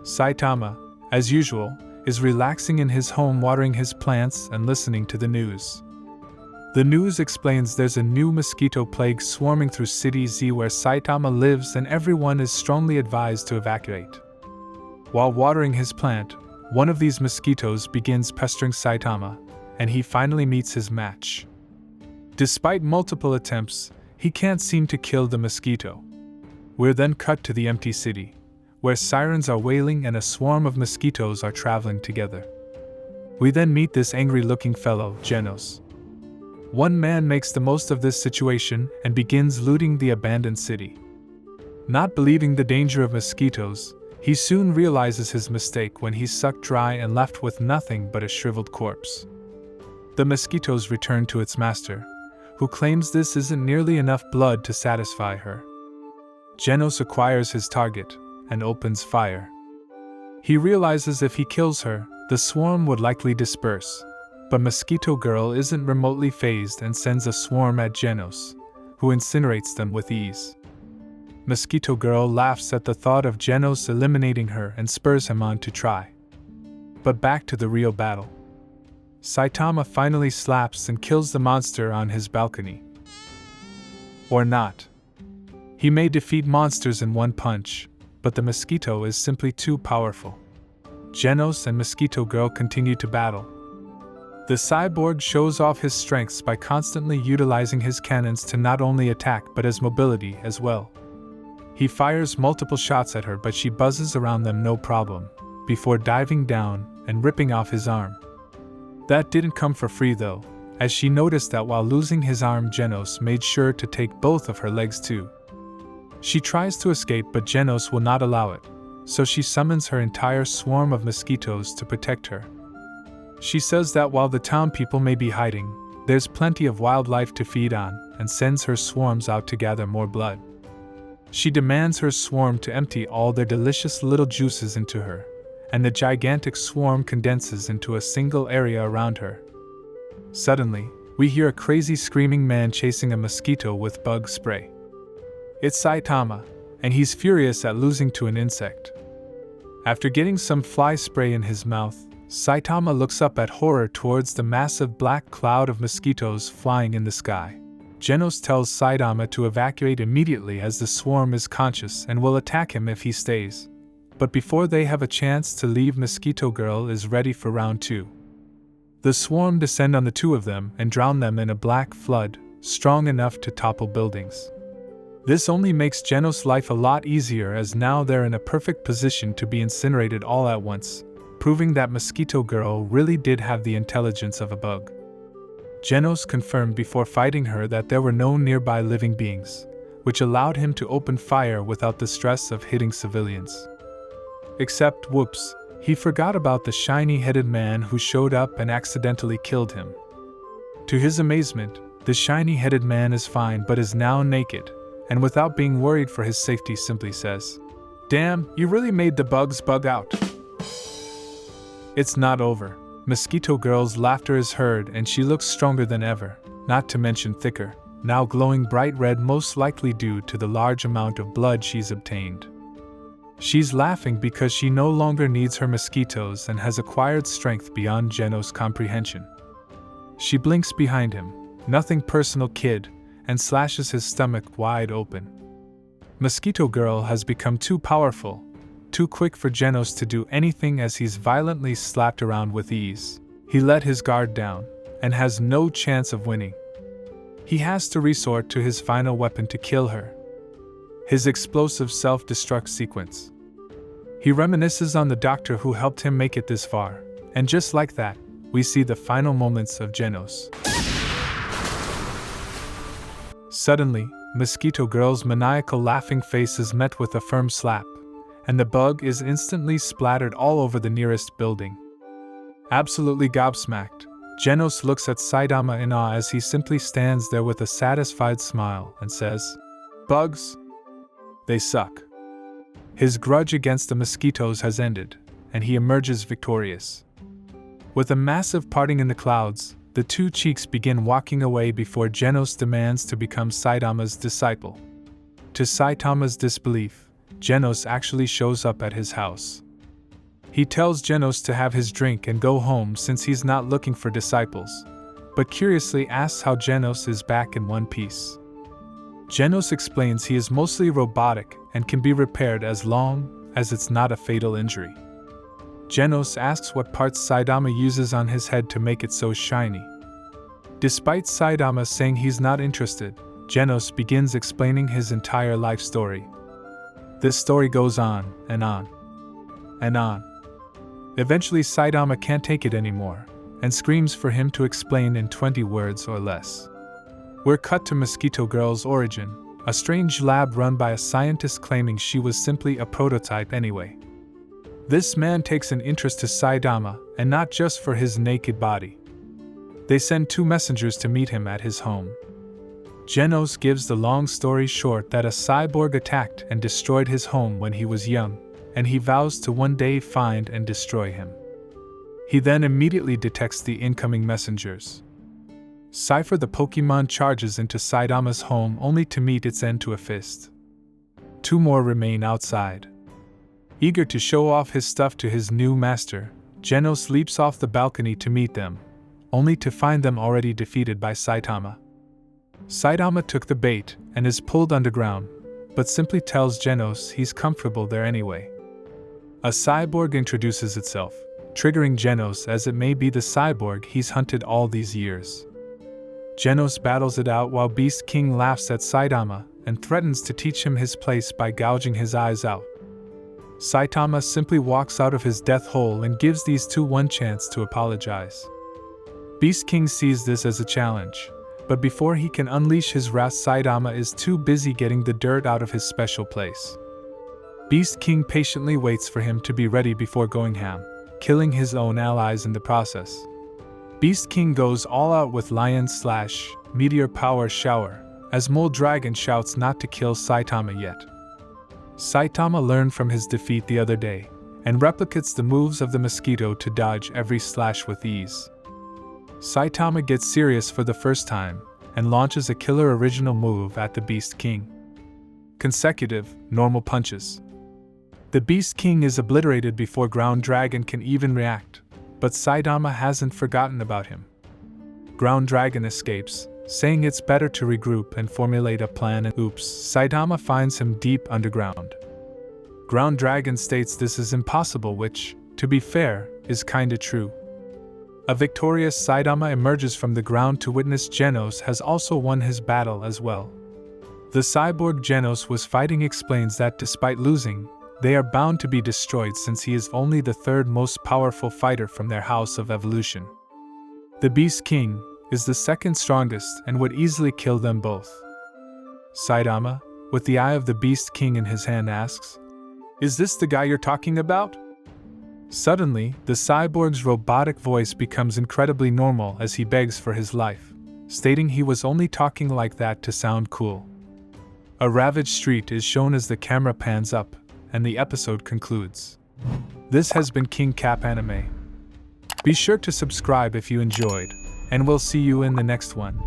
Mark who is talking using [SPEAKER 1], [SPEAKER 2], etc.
[SPEAKER 1] Saitama, as usual, is relaxing in his home watering his plants and listening to the news. The news explains there's a new mosquito plague swarming through City Z where Saitama lives and everyone is strongly advised to evacuate. While watering his plant, one of these mosquitoes begins pestering Saitama, and he finally meets his match. Despite multiple attempts, he can't seem to kill the mosquito. We're then cut to the empty city, where sirens are wailing and a swarm of mosquitoes are traveling together. We then meet this angry-looking fellow, Genos. One man makes the most of this situation and begins looting the abandoned city. Not believing the danger of mosquitoes, he soon realizes his mistake when he's sucked dry and left with nothing but a shriveled corpse. The mosquitoes return to its master, who claims this isn't nearly enough blood to satisfy her. Genos acquires his target and opens fire. He realizes if he kills her, the swarm would likely disperse. But Mosquito Girl isn't remotely fazed and sends a swarm at Genos, who incinerates them with ease. Mosquito Girl laughs at the thought of Genos eliminating her and spurs him on to try. But back to the real battle. Saitama finally slaps and kills the monster on his balcony. Or not. He may defeat monsters in one punch, but the mosquito is simply too powerful. Genos and Mosquito Girl continue to battle. The cyborg shows off his strengths by constantly utilizing his cannons to not only attack but as mobility as well. He fires multiple shots at her but she buzzes around them no problem, before diving down and ripping off his arm. That didn't come for free though, as she noticed that while losing his arm Genos made sure to take both of her legs too. She tries to escape but Genos will not allow it, so she summons her entire swarm of mosquitoes to protect her. She says that while the town people may be hiding, there's plenty of wildlife to feed on and sends her swarms out to gather more blood. She demands her swarm to empty all their delicious little juices into her, and the gigantic swarm condenses into a single area around her. Suddenly, we hear a crazy screaming man chasing a mosquito with bug spray. It's Saitama, and he's furious at losing to an insect. After getting some fly spray in his mouth, Saitama looks up at horror towards the massive black cloud of mosquitoes flying in the sky. Genos tells Saitama to evacuate immediately as the swarm is conscious and will attack him if he stays. But before they have a chance to leave, Mosquito Girl is ready for round 2. The swarm descend on the two of them and drown them in a black flood, strong enough to topple buildings. This only makes Genos' life a lot easier as now they're in a perfect position to be incinerated all at once, proving that Mosquito Girl really did have the intelligence of a bug. Genos confirmed before fighting her that there were no nearby living beings, which allowed him to open fire without the stress of hitting civilians. Except, whoops, he forgot about the shiny-headed man who showed up and accidentally killed him. To his amazement, the shiny-headed man is fine but is now naked, and without being worried for his safety simply says, "Damn, you really made the bugs bug out." It's not over. Mosquito Girl's laughter is heard and she looks stronger than ever, not to mention thicker, now glowing bright red, most likely due to the large amount of blood she's obtained. She's laughing because she no longer needs her mosquitoes and has acquired strength beyond Genos' comprehension. She blinks behind him, nothing personal kid, and slashes his stomach wide open. Mosquito Girl has become too powerful, too quick for Genos to do anything as he's violently slapped around with ease. He let his guard down, and has no chance of winning. He has to resort to his final weapon to kill her. His explosive self-destruct sequence. He reminisces on the doctor who helped him make it this far, and just like that, we see the final moments of Genos. Suddenly, Mosquito Girl's maniacal laughing face is met with a firm slap, and the bug is instantly splattered all over the nearest building. Absolutely gobsmacked, Genos looks at Saitama in awe as he simply stands there with a satisfied smile and says, "Bugs? They suck." His grudge against the mosquitoes has ended, and he emerges victorious. With a massive parting in the clouds, the two cheeks begin walking away before Genos demands to become Saitama's disciple. To Saitama's disbelief, Genos actually shows up at his house. He tells Genos to have his drink and go home since he's not looking for disciples, but curiously asks how Genos is back in one piece. Genos explains he is mostly robotic and can be repaired as long as it's not a fatal injury. Genos asks what parts Saitama uses on his head to make it so shiny. Despite Saitama saying he's not interested, Genos begins explaining his entire life story. This story goes on and on and on. Eventually Saitama can't take it anymore and screams for him to explain in 20 words or less. We're cut to Mosquito Girl's origin, a strange lab run by a scientist claiming she was simply a prototype anyway. This man takes an interest to Saitama, and not just for his naked body. They send 2 messengers to meet him at his home. Genos gives the long story short that a cyborg attacked and destroyed his home when he was young, and he vows to one day find and destroy him. He then immediately detects the incoming messengers. Cypher the Pokemon charges into Saitama's home only to meet its end to a fist. 2 more remain outside. Eager to show off his stuff to his new master, Genos leaps off the balcony to meet them, only to find them already defeated by Saitama. Saitama took the bait and is pulled underground, but simply tells Genos he's comfortable there anyway. A cyborg introduces itself, triggering Genos as it may be the cyborg he's hunted all these years. Genos battles it out while Beast King laughs at Saitama and threatens to teach him his place by gouging his eyes out. Saitama simply walks out of his death hole and gives these 2 one chance to apologize. Beast King sees this as a challenge, but before he can unleash his wrath, Saitama is too busy getting the dirt out of his special place. Beast King patiently waits for him to be ready before going ham, killing his own allies in the process. Beast King goes all out with Lion/Meteor Power Shower, as Mole Dragon shouts not to kill Saitama yet. Saitama learned from his defeat the other day, and replicates the moves of the mosquito to dodge every slash with ease. Saitama gets serious for the first time, and launches a killer original move at the Beast King. Consecutive, normal punches. The Beast King is obliterated before Ground Dragon can even react, but Saitama hasn't forgotten about him. Ground Dragon escapes, saying it's better to regroup and formulate a plan, and oops, Saitama finds him deep underground. Ground Dragon states this is impossible, which, to be fair, is kinda true. A victorious Saitama emerges from the ground to witness Genos has also won his battle as well. The cyborg Genos was fighting explains that despite losing, they are bound to be destroyed since he is only the 3rd most powerful fighter from their house of evolution. The Beast King is the 2nd strongest and would easily kill them both. Saitama, with the eye of the Beast King in his hand, asks, "Is this the guy you're talking about?" Suddenly, the cyborg's robotic voice becomes incredibly normal as he begs for his life, stating he was only talking like that to sound cool. A ravaged street is shown as the camera pans up, and the episode concludes. This has been King Cap Anime. Be sure to subscribe if you enjoyed, and we'll see you in the next one.